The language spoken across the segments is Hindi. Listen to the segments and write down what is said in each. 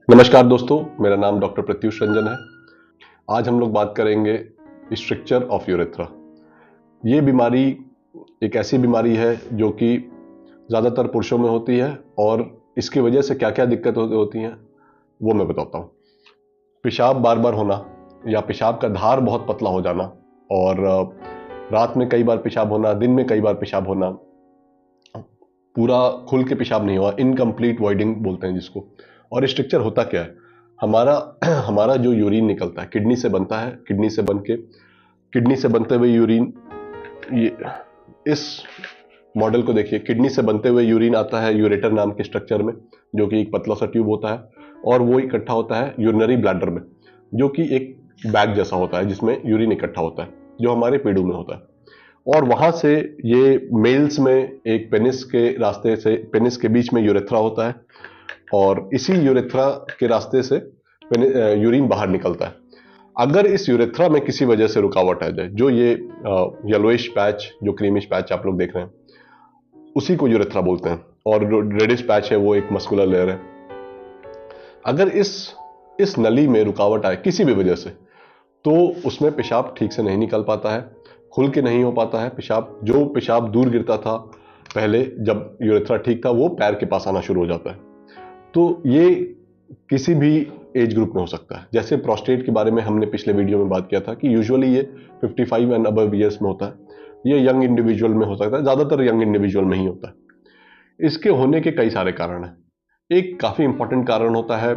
नमस्कार दोस्तों, मेरा नाम डॉक्टर प्रत्युष रंजन है। आज हम लोग बात करेंगे स्ट्रक्चर ऑफ यूरेथ्रा। ये बीमारी एक ऐसी बीमारी है जो कि ज़्यादातर पुरुषों में होती है और इसकी वजह से क्या क्या दिक्कत होती हैं वो मैं बताता हूँ। पेशाब बार बार होना या पेशाब का धार बहुत पतला हो जाना और रात में कई बार पेशाब होना, दिन में कई बार पेशाब होना, पूरा खुल के पेशाब नहीं हुआ, इनकम्प्लीट वॉइडिंग बोलते हैं जिसको। और स्ट्रक्चर होता क्या है, हमारा हमारा जो यूरिन निकलता है किडनी से बनता है, किडनी से बनते हुए यूरिन, ये इस मॉडल को देखिए, किडनी से बनते हुए यूरिन आता है यूरेटर नाम के स्ट्रक्चर में, जो कि एक पतला सा ट्यूब होता है और वो इकट्ठा होता है यूरिनरी ब्लैडर में, जो कि एक बैग जैसा होता है जिसमें यूरिन इकट्ठा होता है, जो हमारे पेड़ों में होता है। और वहां से ये मेल्स में एक पेनिस के रास्ते से, पेनिस के बीच में यूरेथ्रा होता है और इसी यूरेथ्रा के रास्ते से यूरिन बाहर निकलता है। अगर इस यूरेथ्रा में किसी वजह से रुकावट आ जाए, जो ये येलोइश पैच, जो क्रीमिश पैच आप लोग देख रहे हैं, उसी को यूरेथ्रा बोलते हैं, और जो रेडिश पैच है वो एक मस्कुलर लेयर है। अगर इस नली में रुकावट आए किसी भी वजह से, तो उसमें पेशाब ठीक से नहीं निकल पाता है, खुल के नहीं हो पाता है पेशाब। जो पेशाब दूर गिरता था पहले, जब यूरेथ्रा ठीक था, वो पैर के पास आना शुरू हो जाता है। तो ये किसी भी एज ग्रुप में हो सकता है। जैसे प्रोस्टेट के बारे में हमने पिछले वीडियो में बात किया था कि यूजुअली ये 55 एंड अबव ईयर्स में होता है। ये यंग इंडिविजुअल में हो सकता है, ज़्यादातर यंग इंडिविजुअल में ही होता है। इसके होने के कई सारे कारण हैं। एक काफ़ी इंपॉर्टेंट कारण होता है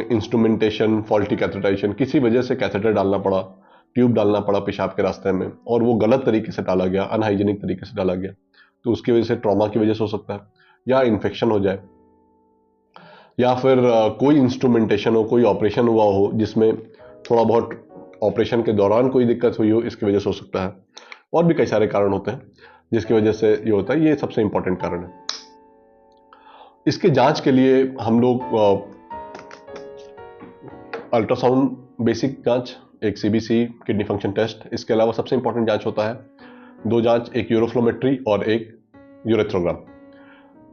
इंस्ट्रूमेंटेशन, फॉल्टी कैथेटराइजेशन। किसी वजह से कैथेटर डालना पड़ा, ट्यूब डालना पड़ा पेशाब के रास्ते में, और वो गलत तरीके से डाला गया, अनहाइजीनिक तरीके से डाला गया, तो उसकी वजह से, ट्रॉमा की वजह से हो सकता है, या इन्फेक्शन हो जाए, या फिर कोई इंस्ट्रूमेंटेशन हो, कोई ऑपरेशन हुआ हो जिसमें थोड़ा बहुत ऑपरेशन के दौरान कोई दिक्कत हुई हो, इसकी वजह से हो सकता है। और भी कई सारे कारण होते हैं जिसकी वजह से ये होता है। ये सबसे इंपॉर्टेंट कारण है। इसके जांच के लिए हम लोग अल्ट्रासाउंड बेसिक जांच, एक सीबीसी किडनी फंक्शन टेस्ट, इसके अलावा सबसे इंपॉर्टेंट जांच होता है दो जांच, एक यूरोफ्लोमेट्री और एक यूरेथ्रोग्राम।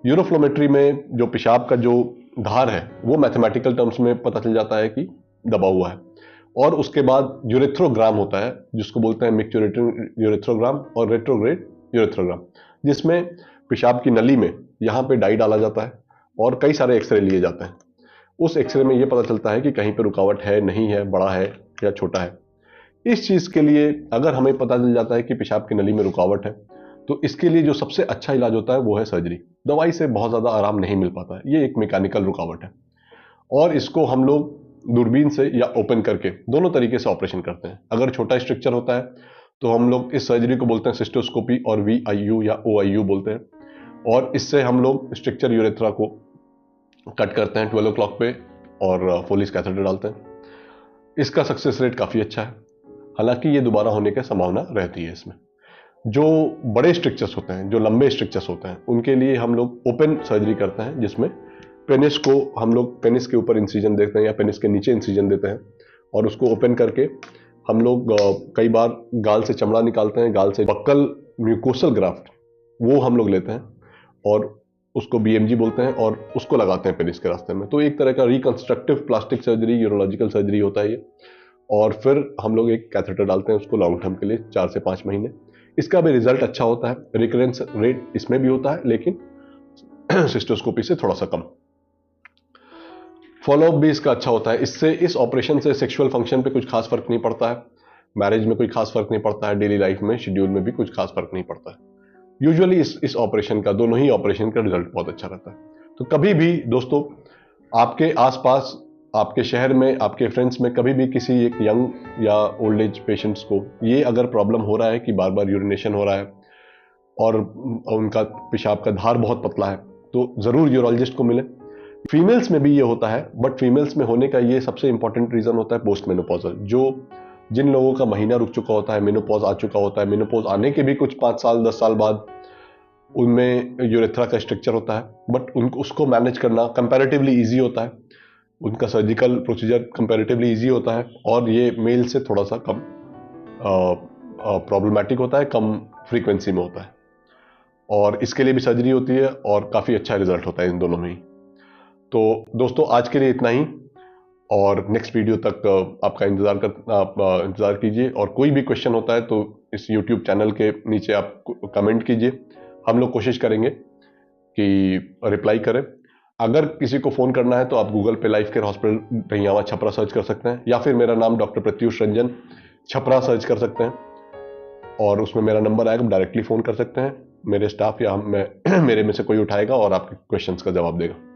यूरोफ्लोमेट्री में जो पेशाब का जो धार है वो मैथमेटिकल टर्म्स में पता चल जाता है कि दबा हुआ है। और उसके बाद यूरेथ्रोग्राम होता है, जिसको बोलते हैं मिक्स्ड यूरेथ्रोग्राम और रेट्रोग्रेड यूरेथ्रोग्राम, जिसमें पेशाब की नली में यहाँ पे डाई डाला जाता है और कई सारे एक्सरे लिए जाते हैं। उस एक्सरे में ये पता चलता है कि कहीं पर रुकावट है, नहीं है, बड़ा है या छोटा है। इस चीज़ के लिए अगर हमें पता चल जाता है कि पेशाब की नली में रुकावट है, तो इसके लिए जो सबसे अच्छा इलाज होता है वो है सर्जरी। दवाई से बहुत ज़्यादा आराम नहीं मिल पाता है। ये एक मैकेनिकल रुकावट है और इसको हम लोग दूरबीन से या ओपन करके दोनों तरीके से ऑपरेशन करते हैं। अगर छोटा स्ट्रक्चर होता है तो हम लोग इस सर्जरी को बोलते हैं सिस्टोस्कोपी, और VIU या OIU बोलते हैं। और इससे हम लोग स्ट्रक्चर यूरेथ्रा को कट करते हैं 12 o'clock पे और फोलिस कैथेटर डालते हैं। इसका सक्सेस रेट काफ़ी अच्छा है, हालांकि ये दोबारा होने की संभावना रहती है इसमें। जो बड़े स्ट्रक्चर्स होते हैं, जो लंबे स्ट्रक्चर्स होते हैं, उनके लिए हम लोग ओपन सर्जरी करते हैं, जिसमें पेनिस को हम लोग पेनिस के ऊपर इंसिजन देते हैं या पेनिस के नीचे इंसिजन देते हैं, और उसको ओपन करके हम लोग कई बार गाल से चमड़ा निकालते हैं, गाल से बक्कल म्यूकोसल ग्राफ्ट वो हम लोग लेते हैं और उसको BMG बोलते हैं, और उसको लगाते हैं पेनिस के रास्ते में। तो एक तरह का reconstructive plastic surgery, urological surgery होता है ये। और फिर हम लोग एक कैथेटर डालते हैं उसको लॉन्ग टर्म के लिए, 4 से 5 महीने। इसका भी रिजल्ट अच्छा होता है। रिकरेंस रेट इसमें भी होता है, लेकिन सिस्टोस्कोपी से थोड़ा सा कम। फॉलोअप भी इसका अच्छा होता है। इससे, इस ऑपरेशन से सेक्सुअल फंक्शन पे कुछ खास फर्क नहीं पड़ता है, मैरिज में कोई खास फर्क नहीं पड़ता है, डेली लाइफ में, शेड्यूल में भी कुछ खास फर्क नहीं पड़ता है। यूजुअली इस ऑपरेशन का, दोनों ही ऑपरेशन का रिजल्ट बहुत अच्छा रहता है। तो कभी भी दोस्तों, आपके आसपास, आपके शहर में, आपके फ्रेंड्स में कभी भी किसी एक यंग या ओल्ड एज पेशेंट्स को ये अगर प्रॉब्लम हो रहा है कि बार बार यूरिनेशन हो रहा है और उनका पेशाब का धार बहुत पतला है, तो ज़रूर यूरोलॉजिस्ट को मिले। फीमेल्स में भी ये होता है, बट फीमेल्स में होने का ये सबसे इंपॉर्टेंट रीज़न होता है पोस्ट मेनोपॉजल। जिन लोगों का महीना रुक चुका होता है, मेनोपॉज आ चुका होता है, मेनोपॉज आने के भी कुछ 5 साल 10 साल बाद उनमें यूरेथ्रा का स्ट्रक्चर होता है, बट उनको उसको मैनेज करना कंपैरेटिवली ईजी होता है। उनका सर्जिकल प्रोसीजर कंपैरेटिवली ईजी होता है, और ये मेल से थोड़ा सा कम प्रॉब्लमेटिक होता है, कम फ्रीक्वेंसी में होता है, और इसके लिए भी सर्जरी होती है और काफ़ी अच्छा रिजल्ट होता है इन दोनों में ही। तो दोस्तों आज के लिए इतना ही, और नेक्स्ट वीडियो तक आपका इंतज़ार कीजिए। और कोई भी क्वेश्चन होता है तो इस यूट्यूब चैनल के नीचे आप कमेंट कीजिए, हम लोग कोशिश करेंगे कि रिप्लाई करें। अगर किसी को फ़ोन करना है तो आप गूगल पे life care hospital Rahiyawa Chhapra search कर सकते हैं, या फिर मेरा नाम डॉक्टर प्रत्युष रंजन छपरा सर्च कर सकते हैं, और उसमें मेरा नंबर आएगा, डायरेक्टली फ़ोन कर सकते हैं। मेरे स्टाफ या मैं मेरे में से कोई उठाएगा और आपके क्वेश्चंस का जवाब देगा।